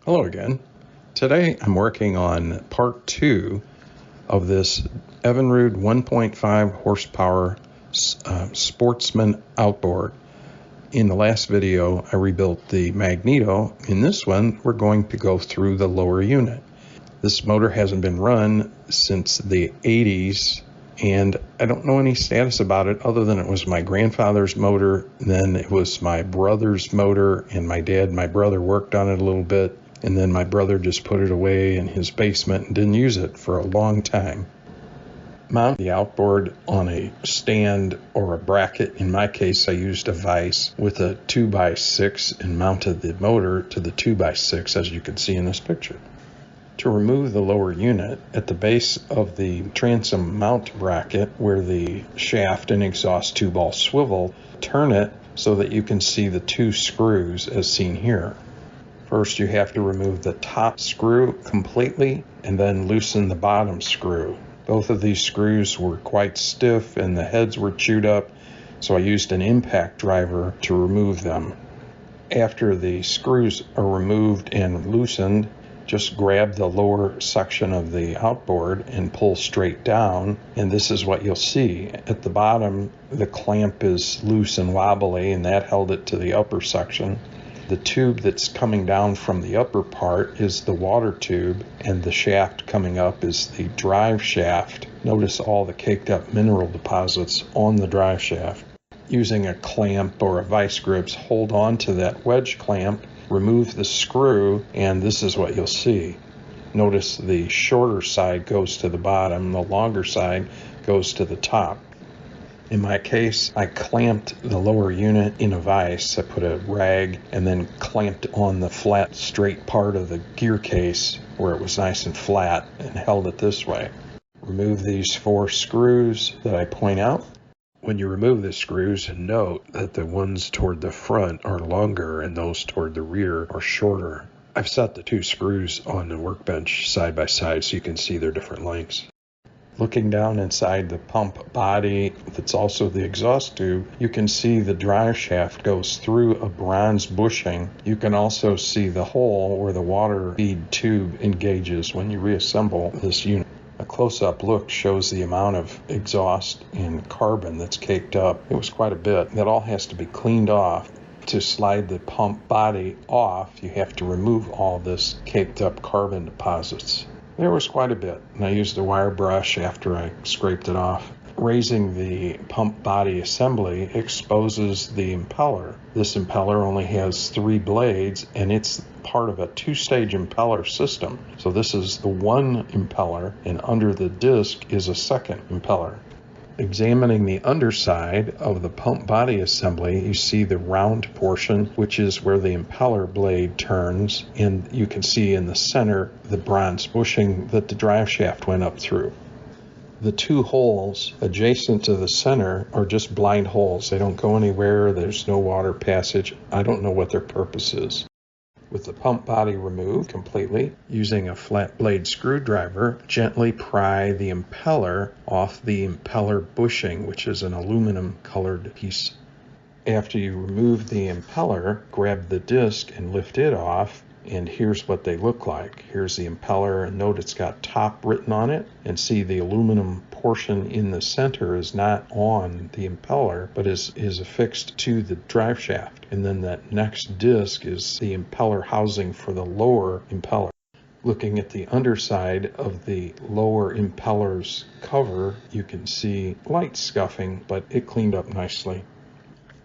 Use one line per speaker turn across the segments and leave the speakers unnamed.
Hello again. Today I'm working on part 2 of this Evinrude 1.5 horsepower Sportsman outboard. In the last video I rebuilt the magneto. In this one we're going to go through the lower unit. This motor hasn't been run since the 80s and I don't know any status about it other than it was my grandfather's motor, then it was my brother's motor, and my brother worked on it a little bit. And then my brother just put it away in his basement and didn't use it for a long time. Mount the outboard on a stand or a bracket. In my case, I used a vise with a 2x6 and mounted the motor to the 2x6, as you can see in this picture. To remove the lower unit, at the base of the transom mount bracket where the shaft and exhaust tube all swivel, turn it so that you can see the 2 screws as seen here. First, you have to remove the top screw completely and then loosen the bottom screw. Both of these screws were quite stiff and the heads were chewed up, so I used an impact driver to remove them. After the screws are removed and loosened, just grab the lower section of the outboard and pull straight down, and this is what you'll see. At the bottom, the clamp is loose and wobbly, and that held it to the upper section. The tube that's coming down from the upper part is the water tube, and the shaft coming up is the drive shaft. Notice all the caked up mineral deposits on the drive shaft. Using a clamp or a vice grips, hold on to that wedge clamp, remove the screw, and this is what you'll see. Notice the shorter side goes to the bottom, the longer side goes to the top. In my case, I clamped the lower unit in a vise. I put a rag and then clamped on the flat, straight part of the gear case where it was nice and flat and held it this way. Remove these 4 screws that I point out. When you remove the screws, note that the ones toward the front are longer and those toward the rear are shorter. I've set the 2 screws on the workbench side by side so you can see their different lengths. Looking down inside the pump body that's also the exhaust tube, you can see the drive shaft goes through a bronze bushing. You can also see the hole where the water feed tube engages when you reassemble this unit. A close-up look shows the amount of exhaust and carbon that's caked up. It was quite a bit. That all has to be cleaned off. To slide the pump body off, you have to remove all this caked up carbon deposits. There was quite a bit, and I used a wire brush after I scraped it off. Raising the pump body assembly exposes the impeller. This impeller only has 3 blades, and it's part of a 2-stage impeller system. So this is the one impeller, and under the disc is a second impeller. Examining the underside of the pump body assembly, you see the round portion, which is where the impeller blade turns, and you can see in the center the bronze bushing that the drive shaft went up through. The 2 holes adjacent to the center are just blind holes. They don't go anywhere. There's no water passage. I don't know what their purpose is. With the pump body removed completely, using a flat blade screwdriver, gently pry the impeller off the impeller bushing, which is an aluminum colored piece. After you remove the impeller, grab the disc and lift it off, and here's what they look like. Here's the impeller, and note it's got top written on it, and see the aluminum portion in the center is not on the impeller, but is affixed to the drive shaft. And then that next disc is the impeller housing for the lower impeller. Looking at the underside of the lower impeller's cover, you can see light scuffing, but it cleaned up nicely.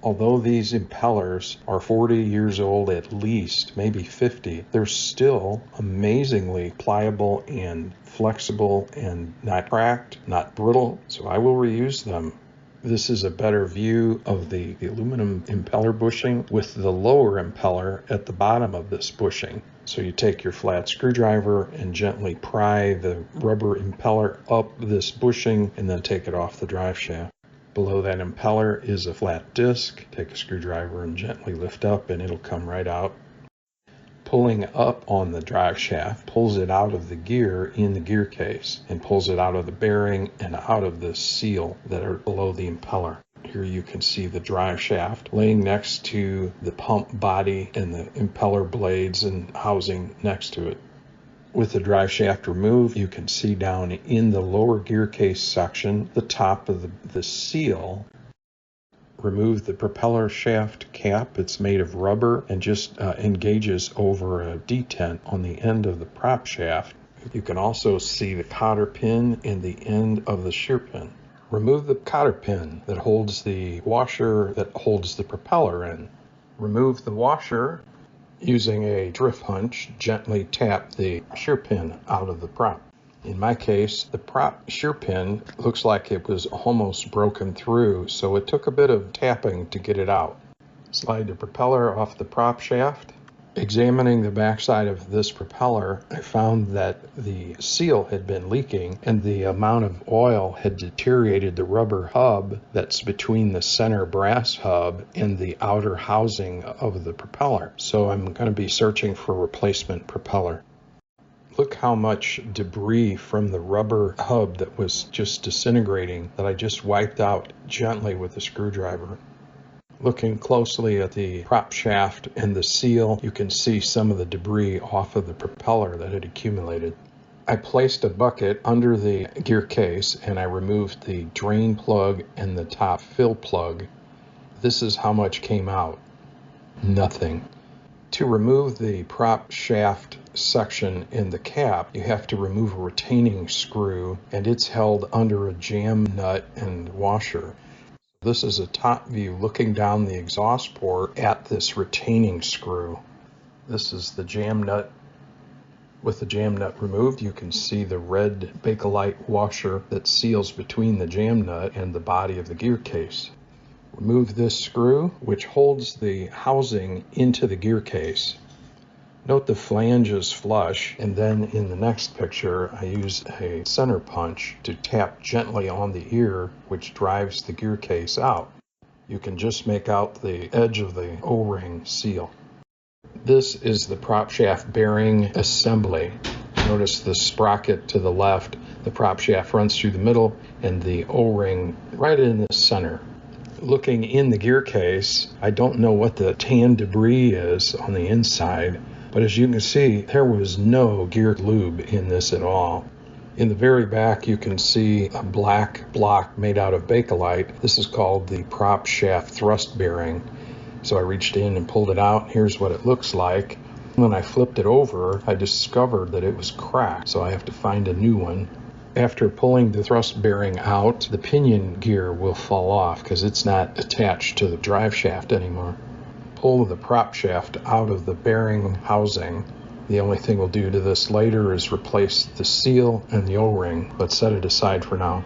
Although these impellers are 40 years old at least, maybe 50, they're still amazingly pliable and flexible and not cracked, not brittle, so I will reuse them. This is a better view of the aluminum impeller bushing with the lower impeller at the bottom of this bushing. So you take your flat screwdriver and gently pry the rubber impeller up this bushing and then take it off the drive shaft. Below that impeller is a flat disc. Take a screwdriver and gently lift up and it'll come right out. Pulling up on the drive shaft pulls it out of the gear in the gear case and pulls it out of the bearing and out of the seal that are below the impeller. Here you can see the drive shaft laying next to the pump body and the impeller blades and housing next to it. With the drive shaft removed, you can see down in the lower gear case section, the top of the seal. Remove the propeller shaft cap. It's made of rubber and just engages over a detent on the end of the prop shaft. You can also see the cotter pin and the end of the shear pin. Remove the cotter pin that holds the washer that holds the propeller in. Remove the washer. Using a drift punch, gently tap the shear pin out of the prop. In my case, the prop shear pin looks like it was almost broken through, so it took a bit of tapping to get it out. Slide the propeller off the prop shaft. Examining the backside of this propeller, I found that the seal had been leaking and the amount of oil had deteriorated the rubber hub that's between the center brass hub and the outer housing of the propeller. So I'm going to be searching for a replacement propeller. Look how much debris from the rubber hub that was just disintegrating that I just wiped out gently with a screwdriver. Looking closely at the prop shaft and the seal, you can see some of the debris off of the propeller that had accumulated. I placed a bucket under the gear case and I removed the drain plug and the top fill plug. This is how much came out. Nothing. To remove the prop shaft section in the cap, you have to remove a retaining screw, and it's held under a jam nut and washer. This is a top view looking down the exhaust port at this retaining screw. This is the jam nut. With the jam nut removed, you can see the red Bakelite washer that seals between the jam nut and the body of the gear case. Remove this screw, which holds the housing into the gear case. Note the flange is flush, and then in the next picture, I use a center punch to tap gently on the ear, which drives the gear case out. You can just make out the edge of the O-ring seal. This is the prop shaft bearing assembly. Notice the sprocket to the left, the prop shaft runs through the middle, and the O-ring right in the center. Looking in the gear case, I don't know what the tan debris is on the inside, but as you can see, there was no gear lube in this at all. In the very back, you can see a black block made out of Bakelite. This is called the prop shaft thrust bearing. So I reached in and pulled it out. Here's what it looks like. When I flipped it over, I discovered that it was cracked, so I have to find a new one. After pulling the thrust bearing out, the pinion gear will fall off because it's not attached to the drive shaft anymore. Pull the prop shaft out of the bearing housing. The only thing we'll do to this later is replace the seal and the O-ring, but set it aside for now.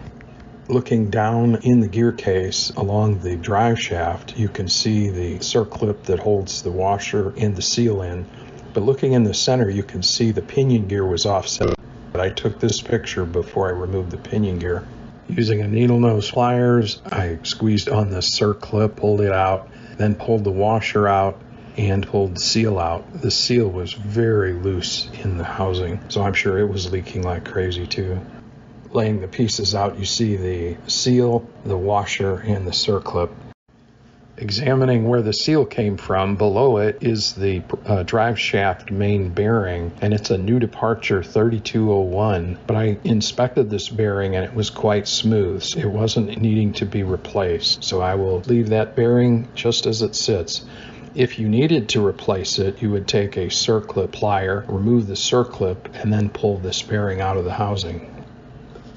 Looking down in the gear case along the drive shaft, you can see the circlip that holds the washer and the seal in. But looking in the center, you can see the pinion gear was offset. I took this picture before I removed the pinion gear. Using a needle nose pliers, I squeezed on the circlip, pulled it out, then pulled the washer out and pulled the seal out. The seal was very loose in the housing, so I'm sure it was leaking like crazy too. Laying the pieces out, you see the seal, the washer, and the circlip. Examining where the seal came from, below it is the drive shaft main bearing, and it's a new departure 3201, but I inspected this bearing and it was quite smooth. It wasn't needing to be replaced, so I will leave that bearing just as it sits. If you needed to replace it, you would take a circlip plier, remove the circlip, and then pull this bearing out of the housing.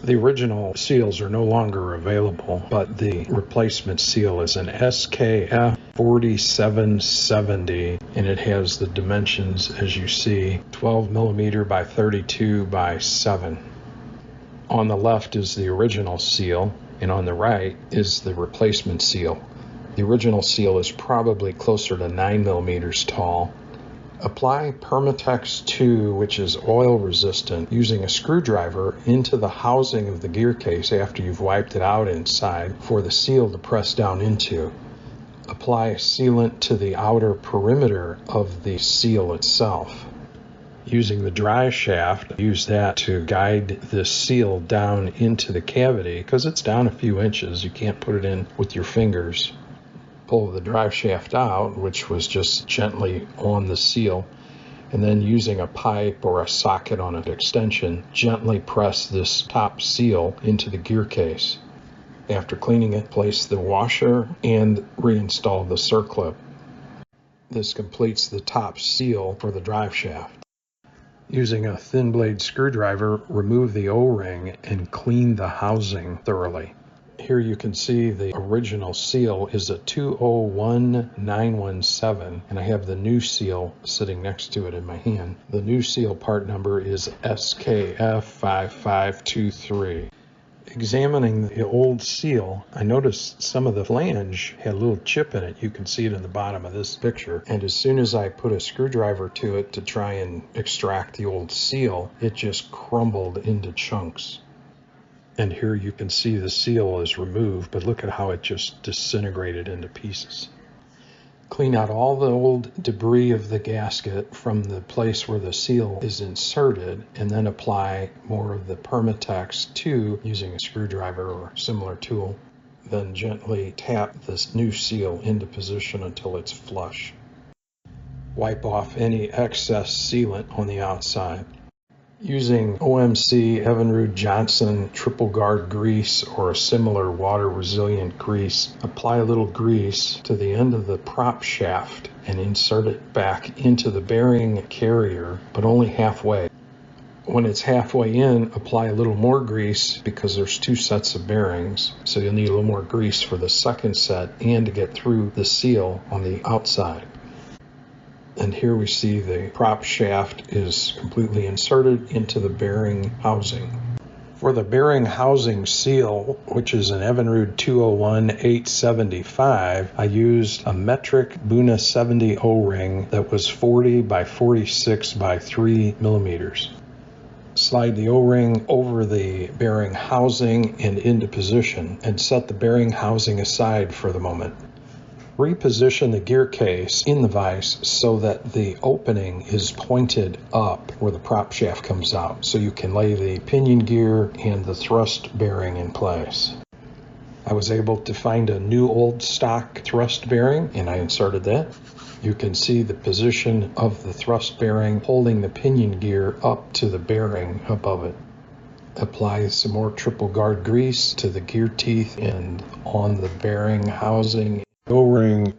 The original seals are no longer available, but the replacement seal is an SKF 4770, and it has the dimensions as you see, 12 millimeter by 32 by 7. On the left is the original seal, and on the right is the replacement seal. The original seal is probably closer to 9 millimeters tall. Apply Permatex 2, which is oil resistant, using a screwdriver into the housing of the gear case after you've wiped it out inside for the seal to press down into. Apply sealant to the outer perimeter of the seal itself. Using the drive shaft, use that to guide this seal down into the cavity because it's down a few inches. You can't put it in with your fingers. Pull the drive shaft out, which was just gently on the seal, and then using a pipe or a socket on an extension, gently press this top seal into the gear case. After cleaning it, place the washer and reinstall the circlip. This completes the top seal for the drive shaft. Using a thin blade screwdriver, remove the O-ring and clean the housing thoroughly. Here you can see the original seal is a 201917, and I have the new seal sitting next to it in my hand. The new seal part number is SKF5523. Examining the old seal, I noticed some of the flange had a little chip in it. You can see it in the bottom of this picture. And as soon as I put a screwdriver to it to try and extract the old seal, it just crumbled into chunks. And here you can see the seal is removed, but look at how it just disintegrated into pieces. Clean out all the old debris of the gasket from the place where the seal is inserted, and then apply more of the Permatex 2 using a screwdriver or similar tool. Then gently tap this new seal into position until it's flush. Wipe off any excess sealant on the outside. Using OMC Evinrude Johnson triple guard grease or a similar water resilient grease, apply a little grease to the end of the prop shaft and insert it back into the bearing carrier, but only halfway. When it's halfway in, apply a little more grease because there's two sets of bearings, so you'll need a little more grease for the second set and to get through the seal on the outside. And here we see the prop shaft is completely inserted into the bearing housing. For the bearing housing seal, which is an Evinrude 201-875, I used a metric Buna 70 O-ring that was 40 by 46 by 3 millimeters. Slide the O-ring over the bearing housing and into position, and set the bearing housing aside for the moment. Reposition the gear case in the vise so that the opening is pointed up where the prop shaft comes out, so you can lay the pinion gear and the thrust bearing in place. I was able to find a new old stock thrust bearing, and I inserted that. You can see the position of the thrust bearing holding the pinion gear up to the bearing above it. Apply some more triple guard grease to the gear teeth and on the bearing housing. O-ring.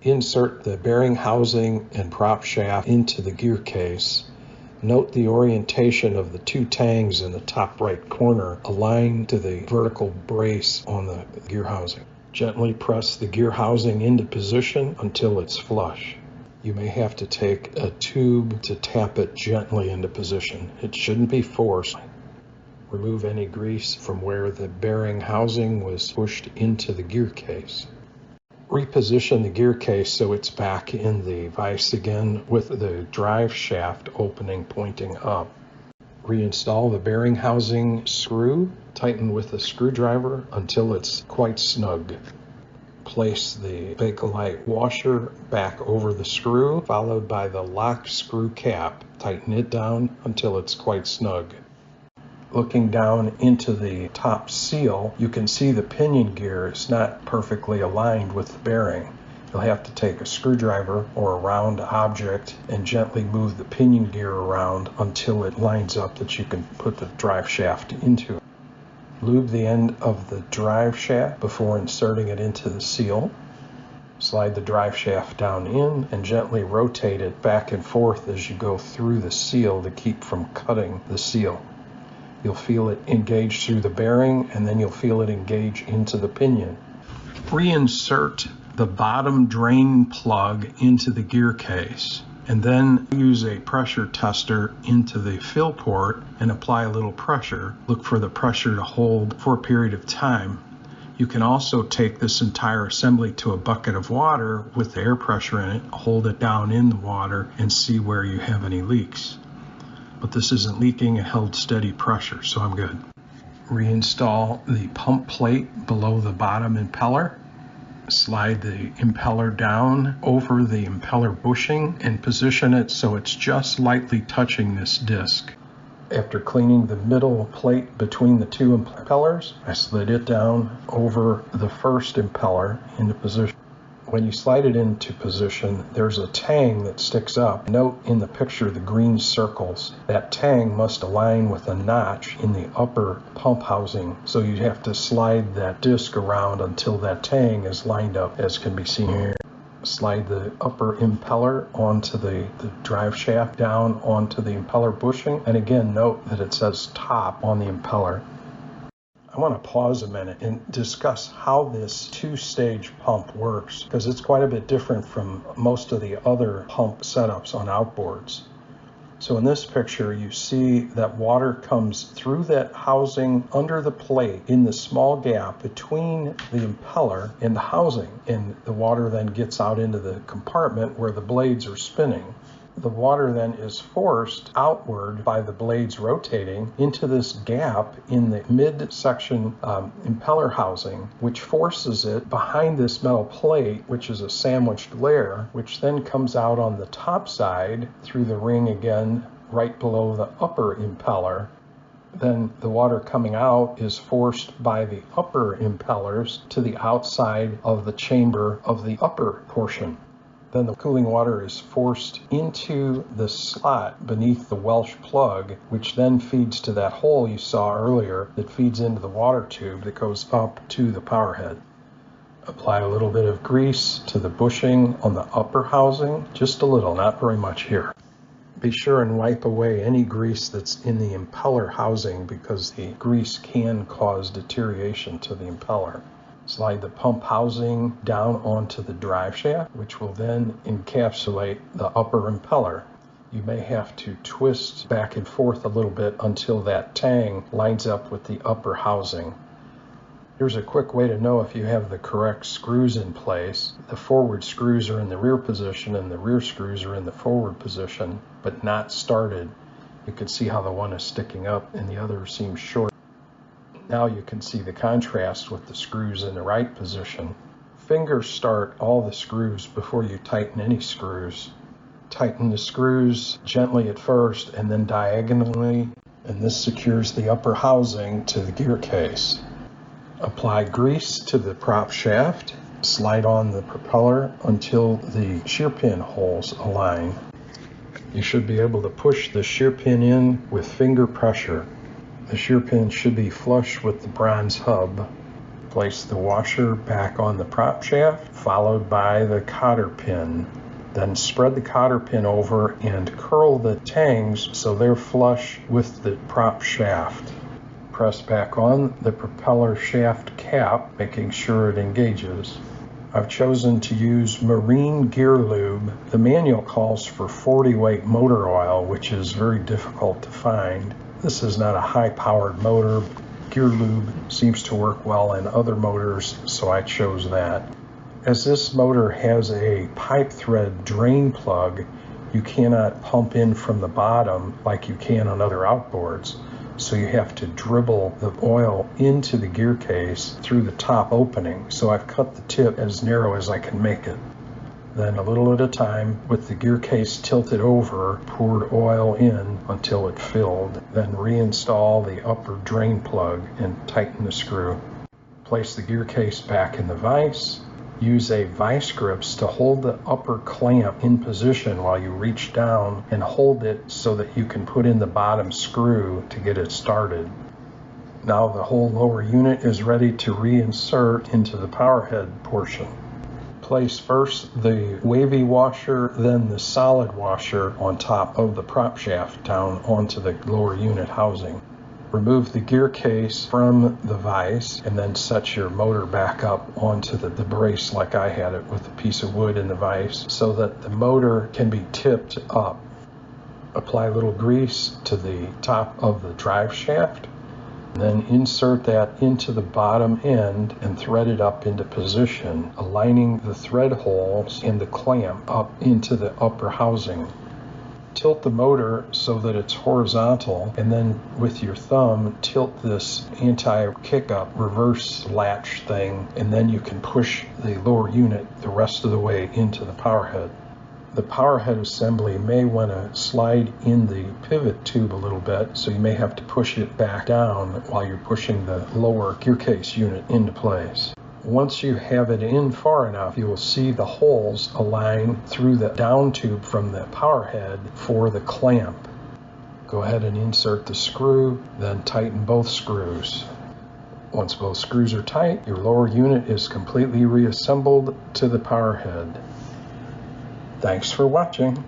Insert the bearing housing and prop shaft into the gear case. Note the orientation of the two tangs in the top right corner aligned to the vertical brace on the gear housing. Gently press the gear housing into position until it's flush. You may have to take a tube to tap it gently into position. It shouldn't be forced. Remove any grease from where the bearing housing was pushed into the gear case. Reposition the gear case so it's back in the vise again with the drive shaft opening pointing up. Reinstall the bearing housing screw, tighten with a screwdriver until it's quite snug. Place the Bakelite washer back over the screw, followed by the lock screw cap. Tighten it down until it's quite snug. Looking down into the top seal, you can see the pinion gear is not perfectly aligned with the bearing. You'll have to take a screwdriver or a round object and gently move the pinion gear around until it lines up that you can put the drive shaft into it. Lube the end of the drive shaft before inserting it into the seal. Slide the drive shaft down in and gently rotate it back and forth as you go through the seal to keep from cutting the seal. You'll feel it engage through the bearing, and then you'll feel it engage into the pinion. Reinsert the bottom drain plug into the gear case, and then use a pressure tester into the fill port and apply a little pressure. Look for the pressure to hold for a period of time. You can also take this entire assembly to a bucket of water with the air pressure in it, hold it down in the water, and see where you have any leaks. But this isn't leaking, it held steady pressure, so I'm good. Reinstall the pump plate below the bottom impeller. Slide the impeller down over the impeller bushing and position it so it's just lightly touching this disc. After cleaning the middle plate between the two impellers, I slid it down over the first impeller into position. When you slide it into position, there's a tang that sticks up. Note in the picture the green circles. That tang must align with a notch in the upper pump housing, so you have to slide that disc around until that tang is lined up, as can be seen here. Slide the upper impeller onto the drive shaft down onto the impeller bushing, and again note that it says top on the impeller. I want to pause a minute and discuss how this two-stage pump works, because it's quite a bit different from most of the other pump setups on outboards. So in this picture, you see that water comes through that housing under the plate in the small gap between the impeller and the housing, and the water then gets out into the compartment where the blades are spinning. The water then is forced outward by the blades rotating into this gap in the mid-section impeller housing, which forces it behind this metal plate, which is a sandwiched layer, which then comes out on the top side through the ring again, right below the upper impeller. Then the water coming out is forced by the upper impellers to the outside of the chamber of the upper portion. Then the cooling water is forced into the slot beneath the Welsh plug, which then feeds to that hole you saw earlier that feeds into the water tube that goes up to the power head. Apply a little bit of grease to the bushing on the upper housing, just a little, not very much here. Be sure and wipe away any grease that's in the impeller housing, because the grease can cause deterioration to the impeller. Slide the pump housing down onto the drive shaft, which will then encapsulate the upper impeller. You may have to twist back and forth a little bit until that tang lines up with the upper housing. Here's a quick way to know if you have the correct screws in place. The forward screws are in the rear position and the rear screws are in the forward position, but not started. You can see how the one is sticking up and the other seems short. Now you can see the contrast with the screws in the right position. Finger start all the screws before you tighten any screws. Tighten the screws gently at first and then diagonally, and this secures the upper housing to the gear case. Apply grease to the prop shaft. Slide on the propeller until the shear pin holes align. You should be able to push the shear pin in with finger pressure. The shear pin should be flush with the bronze hub. Place the washer back on the prop shaft, followed by the cotter pin. Then spread the cotter pin over and curl the tangs so they're flush with the prop shaft. Press back on the propeller shaft cap, making sure it engages. I've chosen to use marine gear lube. The manual calls for 40-weight motor oil, which is very difficult to find. This is not a high-powered motor. Gear lube seems to work well in other motors, so I chose that. As this motor has a pipe thread drain plug, you cannot pump in from the bottom like you can on other outboards. So you have to dribble the oil into the gear case through the top opening. So I've cut the tip as narrow as I can make it. Then a little at a time, with the gear case tilted over, poured oil in until it filled. Then reinstall the upper drain plug and tighten the screw. Place the gear case back in the vise. Use a vice grips to hold the upper clamp in position while you reach down and hold it so that you can put in the bottom screw to get it started. Now the whole lower unit is ready to reinsert into the power head portion. Place first the wavy washer, then the solid washer on top of the prop shaft down onto the lower unit housing. Remove the gear case from the vise and then set your motor back up onto the brace like I had it, with a piece of wood in the vise so that the motor can be tipped up. Apply a little grease to the top of the drive shaft, and then insert that into the bottom end and thread it up into position, aligning the thread holes and the clamp up into the upper housing. Tilt the motor so that it's horizontal, and then with your thumb tilt this anti-kick-up reverse latch thing, and then you can push the lower unit the rest of the way into the power head. The power head assembly may want to slide in the pivot tube a little bit, so you may have to push it back down while you're pushing the lower Gearcase unit into place. Once you have it in far enough, you will see the holes align through the down tube from the power head for the clamp. Go ahead and insert the screw, then tighten both screws. Once both screws are tight, your lower unit is completely reassembled to the power head. Thanks for watching.